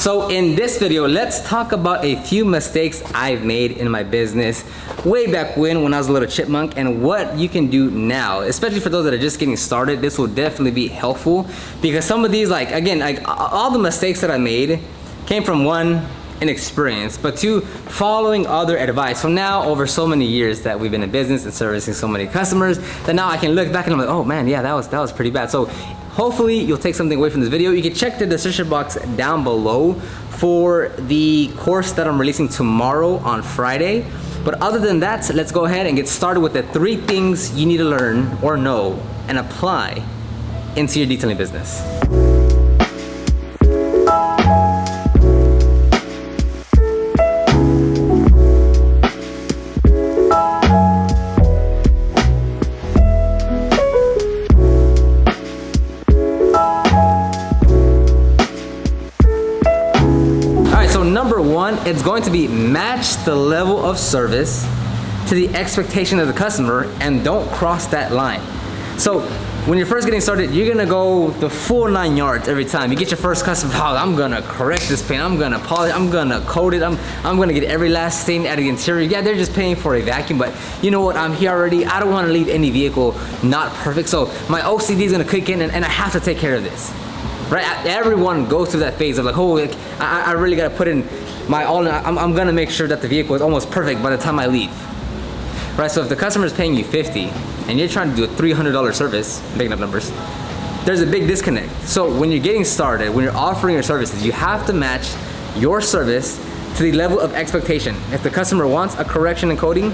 So in this video, let's talk about a few mistakes I've made in my business way back when I was a little chipmunk, and what you can do now, especially for those that are just getting started. This will definitely be helpful because some of these, like all the mistakes that I made came from one, inexperience, but two, following other advice. So now over so many years that we've been in business and servicing so many customers, that now I can look back and I'm like, oh man, yeah, that was pretty bad. So hopefully you'll take something away from this video. You can check the description box down below for the course that I'm releasing tomorrow on Friday. But other than that, let's go ahead and get started with the 3 things you need to learn or know and apply into your detailing business. Number 1, it's going to be match the level of service to the expectation of the customer and don't cross that line. So when you're first getting started, you're gonna go the full 9 yards every time. You get your first customer, oh, I'm gonna correct this paint, I'm gonna polish, I'm gonna coat it, I'm gonna get every last stain out of the interior. Yeah, they're just paying for a vacuum, but you know what, I'm here already. I don't wanna leave any vehicle not perfect. So my OCD is gonna kick in and I have to take care of this. Right, everyone goes through that phase of like, oh, like, I really gotta put in my all in. I'm gonna make sure that the vehicle is almost perfect by the time I leave. Right, so if the customer is paying you $50 and you're trying to do a $300 service, making up numbers, there's a big disconnect. So when you're getting started, when you're offering your services, you have to match your service to the level of expectation. If the customer wants a correction and coating,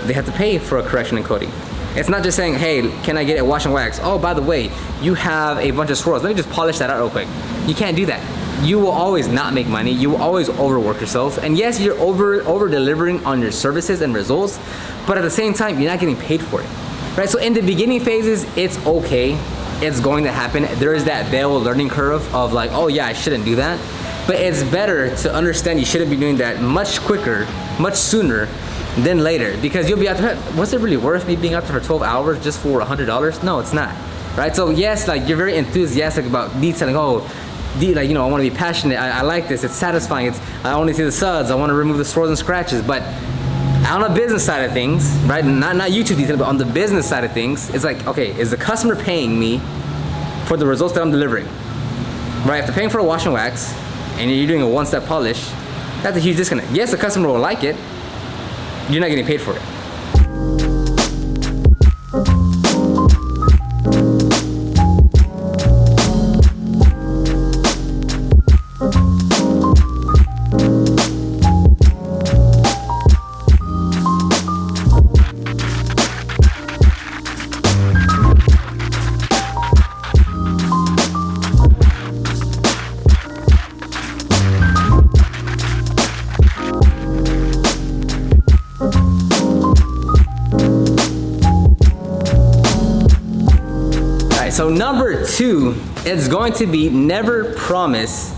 they have to pay for a correction and coating. It's not just saying, hey, can I get a wash and wax? Oh, by the way, you have a bunch of swirls. Let me just polish that out real quick. You can't do that. You will always not make money. You will always overwork yourself. And yes, you're over delivering on your services and results, but at the same time, you're not getting paid for it. Right? So in the beginning phases, it's okay. It's going to happen. There is that Bell learning curve of like, oh yeah, I shouldn't do that. But it's better to understand you shouldn't be doing that much quicker, much sooner than later, because you'll be out there, was it really worth me being out there for 12 hours just for $100? No, it's not, right? So yes, like you're very enthusiastic about detailing. Oh, like, you know, I want to be passionate. I like this. It's satisfying. I want to see the suds. I want to remove the swirls and scratches. But on the business side of things, right? Not YouTube detailing, but on the business side of things, it's like, okay, is the customer paying me for the results that I'm delivering? Right? If they're paying for a wash and wax and you're doing a one-step polish, that's a huge disconnect. Yes, the customer will like it. You're not getting paid for it. So number 2, it's going to be never promise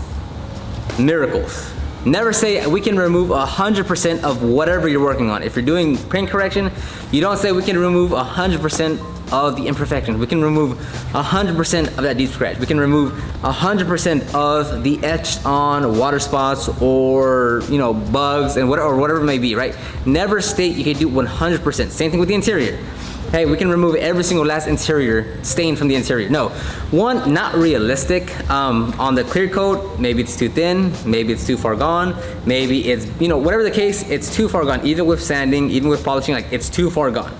miracles. Never say we can remove 100% of whatever you're working on. If you're doing paint correction, you don't say we can remove 100% of the imperfections. We can remove 100% of that deep scratch. We can remove 100% of the etched on water spots or, you know, bugs and whatever it may be, right? Never state you can do 100%. Same thing with the interior. Hey, we can remove every single last interior stain from the interior. No, one, not realistic. On the clear coat, maybe it's too thin, maybe it's too far gone, maybe it's, you know, whatever the case, it's too far gone. Even with sanding, even with polishing, like it's too far gone.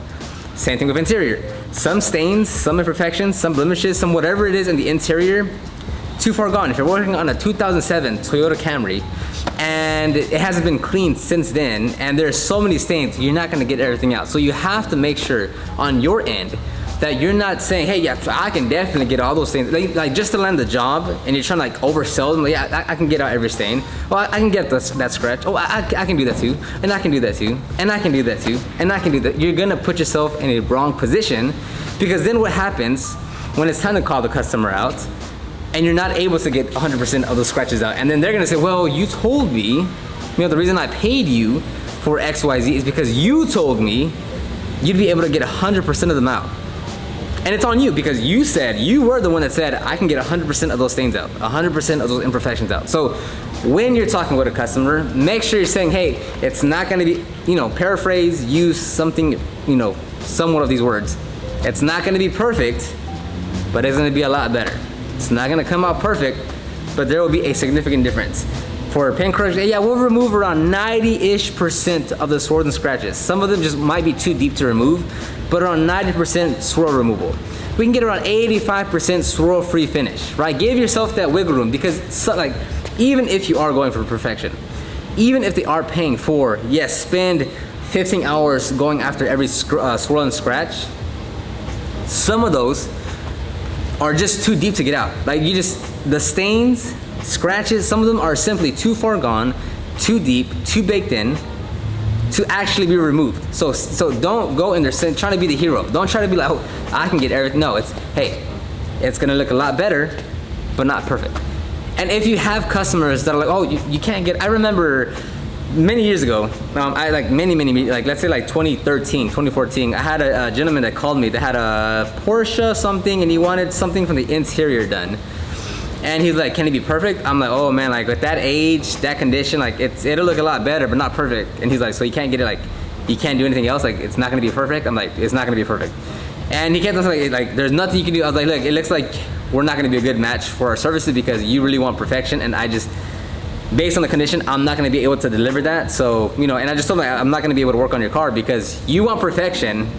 Same thing with interior. Some stains, some imperfections, some blemishes, some whatever it is in the interior, too far gone. If you're working on a 2007 Toyota Camry and it hasn't been cleaned since then and there's so many stains, you're not gonna get everything out. So you have to make sure on your end that you're not saying, hey, yeah, I can definitely get all those stains. Like just to land the job and you're trying to like oversell them, like, yeah, I can get out every stain. Well, I can get that scratch. Oh, I can do that too. And I can do that too. And I can do that too. And I can do that. You're gonna put yourself in a wrong position, because then what happens when it's time to call the customer out and you're not able to get 100% of those scratches out, and then they're gonna say, well, you told me, you know, the reason I paid you for XYZ is because you told me you'd be able to get 100% of them out. And it's on you, because you were the one that said, I can get 100% of those stains out, 100% of those imperfections out. So when you're talking with a customer, make sure you're saying, hey, it's not gonna be, paraphrase, use something, somewhat of these words. It's not gonna be perfect, but it's gonna be a lot better. It's not gonna come out perfect, but there will be a significant difference. For paint correction, yeah, we'll remove around 90-ish% of the swirls and scratches. Some of them just might be too deep to remove, but around 90% swirl removal. We can get around 85% swirl-free finish, right? Give yourself that wiggle room, because even if you are going for perfection, even if they are paying for, yes, spend 15 hours going after every swirl and scratch, some of those are just too deep to get out. The stains, scratches, some of them are simply too far gone, too deep, too baked in to actually be removed. So don't go in there trying to be the hero. Don't try to be like, oh, I can get everything. No, it's gonna look a lot better, but not perfect. And if you have customers that are like, oh, you can't get, I remember many years ago, let's say 2013, 2014, I had a gentleman that called me that had a Porsche something, and he wanted something from the interior done. And he's like, can it be perfect? I'm like, oh man, with that age, that condition, it'll look a lot better, but not perfect. And he's like, so you can't get it, you can't do anything else? It's not gonna be perfect? I'm like, it's not gonna be perfect. And he kept on saying, there's nothing you can do. I was like, look, it looks like we're not gonna be a good match for our services because you really want perfection, and based on the condition, I'm not gonna be able to deliver that. So, and I just told him, I'm not gonna be able to work on your car because you want perfection.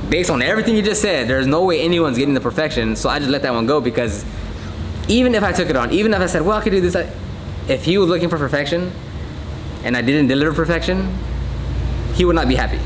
Based on everything you just said, there's no way anyone's getting the perfection. So I just let that one go, because even if I took it on, even if I said, well, I could do this, if he was looking for perfection and I didn't deliver perfection, he would not be happy.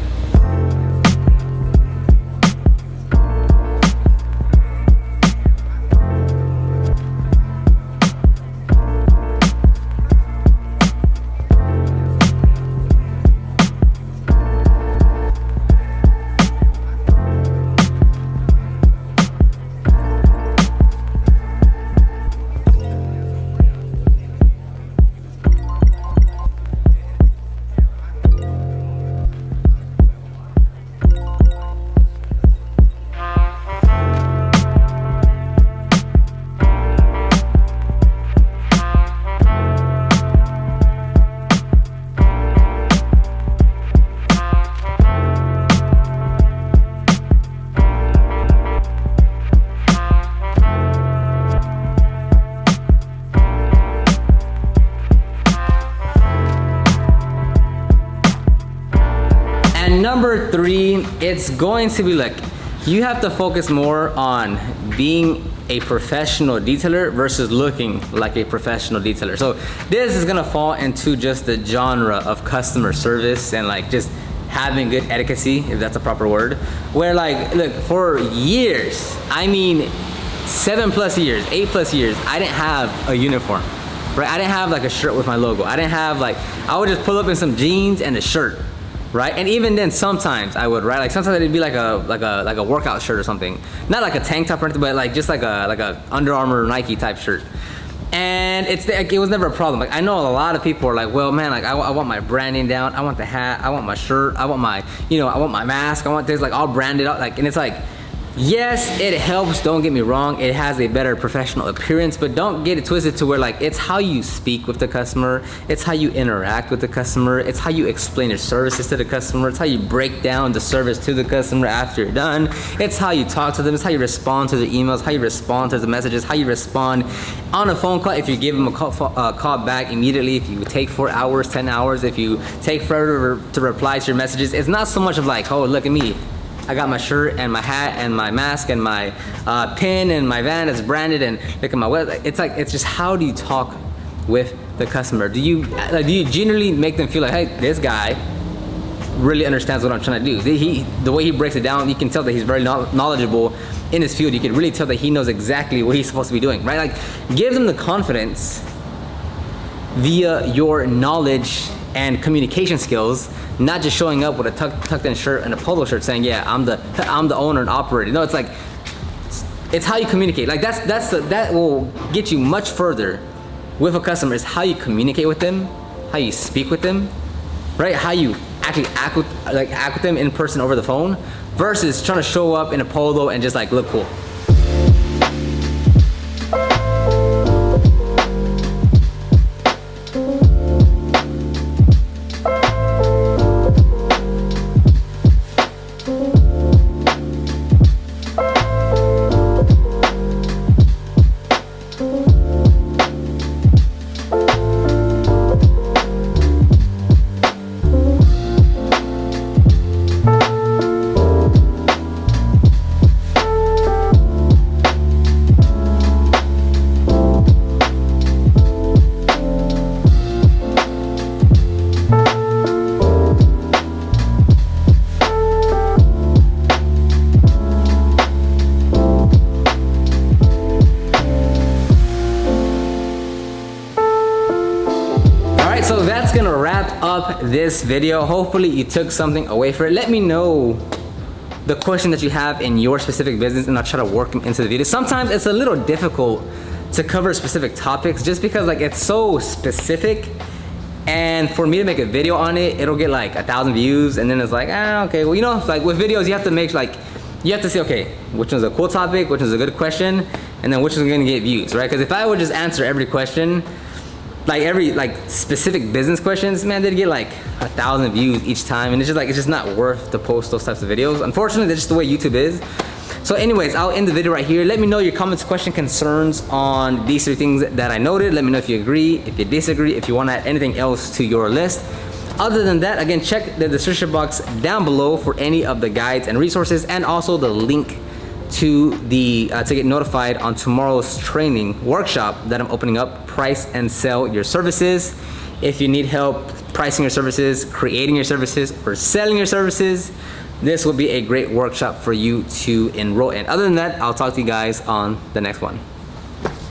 Number 3, it's going to be you have to focus more on being a professional detailer versus looking like a professional detailer. So this is gonna fall into just the genre of customer service and just having good etiquette, if that's a proper word, where look, for years, 7+ years, 8+ years, I didn't have a uniform, right? I didn't have a shirt with my logo. I didn't have I would just pull up in some jeans and a shirt. Right, and even then, sometimes I would, right? Sometimes it'd be like a workout shirt or something, not like a tank top or anything, but just like a Under Armour, Nike type shirt. And it was never a problem. I know a lot of people are like, well, man, I want my branding down. I want the hat. I want my shirt. I want my, I want my mask. I want things all branded out. And it's yes, it helps, don't get me wrong, it has a better professional appearance, but don't get it twisted to where it's how you speak with the customer, it's how you interact with the customer, it's how you explain your services to the customer, it's how you break down the service to the customer after you're done, it's how you talk to them, it's how you respond to their emails, how you respond to the messages, how you respond on a phone call, if you give them a call back immediately, if you take 4 hours, 10 hours, if you take forever to reply to your messages. It's not so much of oh, look at me, I got my shirt and my hat and my mask and my pin and my van is branded, and look at my website. It's just how do you talk with the customer? Do you generally make them feel hey, this guy really understands what I'm trying to do? The way he breaks it down, you can tell that he's very knowledgeable in his field. You can really tell that he knows exactly what he's supposed to be doing, right? Give them the confidence via your knowledge and communication skills, not just showing up with a tucked in shirt and a polo shirt saying, yeah, I'm the owner and operator. No, it's how you communicate. That will get you much further with a customer, is how you communicate with them, how you speak with them, right? How you actually act with them in person over the phone versus trying to show up in a polo and just look cool. that's gonna wrap up this video. Hopefully you took something away from it. Let me know the question that you have in your specific business and I'll try to work them into the video. Sometimes it's a little difficult to cover specific topics just because like it's so specific, and for me to make a video on it, it'll get like 1,000 views, and then it's like, okay, well, you know, like with videos, you have to make like, you have to see, okay, which one's a cool topic, which one's a good question, and then which one's gonna get views, right? Because if I would just answer every question, like every like specific business questions, man, they'd get like 1,000 views each time, and it's just not worth to post those types of videos. Unfortunately, that's just the way YouTube is. So anyways, I'll end the video right here. Let me know your comments, questions, concerns on these 3 things that I noted. Let me know if you agree, if you disagree, if you want to add anything else to your list. Other than that, again, check the description box down below for any of the guides and resources, and also the link to the to get notified on tomorrow's training workshop that I'm opening up, Price and Sell Your Services. If you need help pricing your services, creating your services, or selling your services, this will be a great workshop for you to enroll in. Other than that, I'll talk to you guys on the next one.